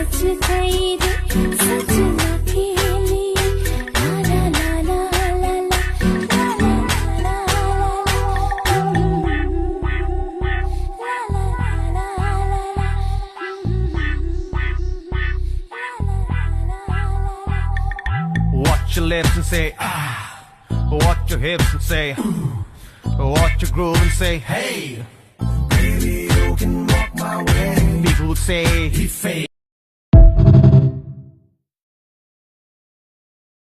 सच कही दे सच न खेली ला ला ला ला ला ला Watch your lips and say ah, watch your hips and say watch your groove and say hey, baby you can walk my way. People would say he fake.